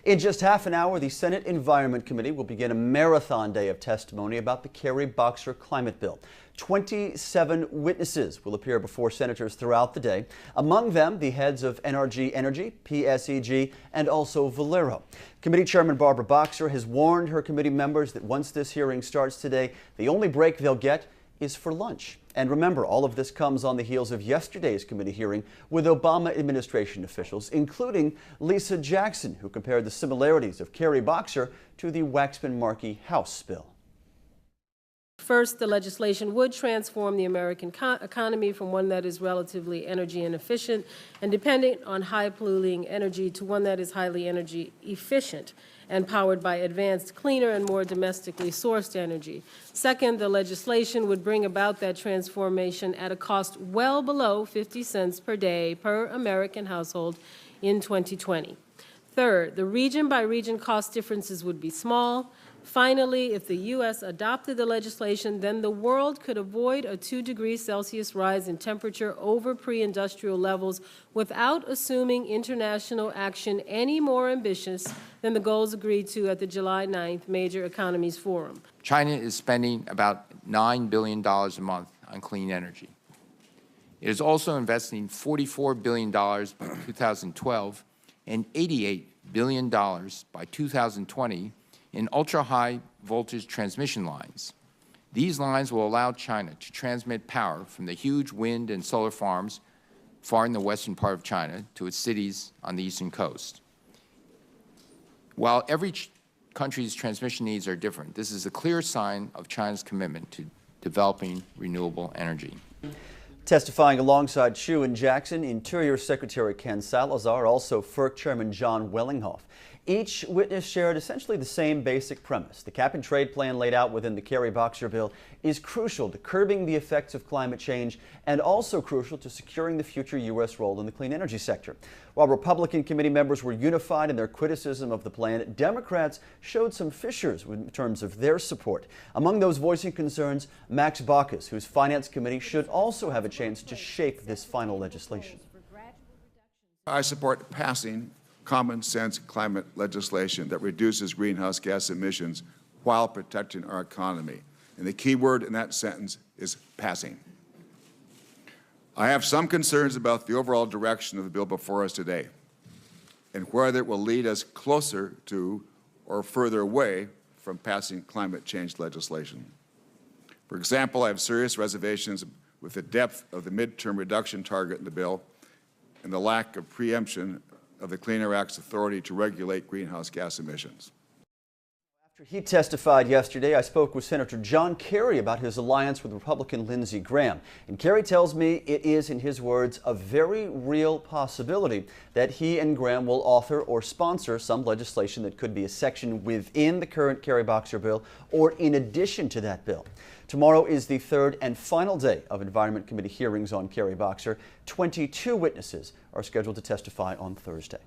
In just half an hour, the Senate Environment Committee will begin a marathon day of testimony about the Kerry-Boxer climate bill. 27 witnesses will appear before senators throughout the day. Among them, the heads of NRG Energy, PSEG, and also Valero. Committee Chairman Barbara Boxer has warned her committee members that once this hearing starts today, the only break they'll get is for lunch. And remember, all of this comes on the heels of yesterday's committee hearing with Obama administration officials, including Lisa Jackson, who compared the similarities of Kerry-Boxer to the Waxman-Markey House bill. First, the legislation would transform the American economy from one that is relatively energy inefficient and dependent on high-polluting energy to one that is highly energy efficient and powered by advanced, cleaner, and more domestically sourced energy. Second, the legislation would bring about that transformation at a cost well below 50 cents per day per American household in 2020. Third, the region-by-region cost differences would be small. Finally, if the U.S. adopted the legislation, then the world could avoid a 2 degrees Celsius rise in temperature over pre-industrial levels without assuming international action any more ambitious than the goals agreed to at the July 9th Major Economies Forum. China is spending about $9 billion a month on clean energy. It is also investing $44 billion by 2012 and $88 billion by 2020 in ultra-high voltage transmission lines. These lines will allow China to transmit power from the huge wind and solar farms far in the western part of China to its cities on the eastern coast. While every country's transmission needs are different, this is a clear sign of China's commitment to developing renewable energy. Testifying alongside Chu and Jackson, Interior Secretary Ken Salazar, also FERC Chairman John Wellinghoff. Each witness shared essentially the same basic premise. The cap-and-trade plan laid out within the Kerry-Boxer bill is crucial to curbing the effects of climate change and also crucial to securing the future U.S. role in the clean energy sector. While Republican committee members were unified in their criticism of the plan, Democrats showed some fissures in terms of their support. Among those voicing concerns, Max Baucus, whose Finance Committee should also have a chance to shape this final legislation. I support passing common sense climate legislation that reduces greenhouse gas emissions while protecting our economy. And the key word in that sentence is passing. I have some concerns about the overall direction of the bill before us today and whether it will lead us closer to or further away from passing climate change legislation. For example, I have serious reservations with the depth of the midterm reduction target in the bill and the lack of preemption of the Clean Air Act's authority to regulate greenhouse gas emissions. After he testified yesterday, I spoke with Senator John Kerry about his alliance with Republican Lindsey Graham. And Kerry tells me it is, in his words, a very real possibility that he and Graham will author or sponsor some legislation that could be a section within the current Kerry-Boxer bill or in addition to that bill. Tomorrow is the third and final day of Environment Committee hearings on Kerry-Boxer. 22 witnesses are scheduled to testify on Thursday.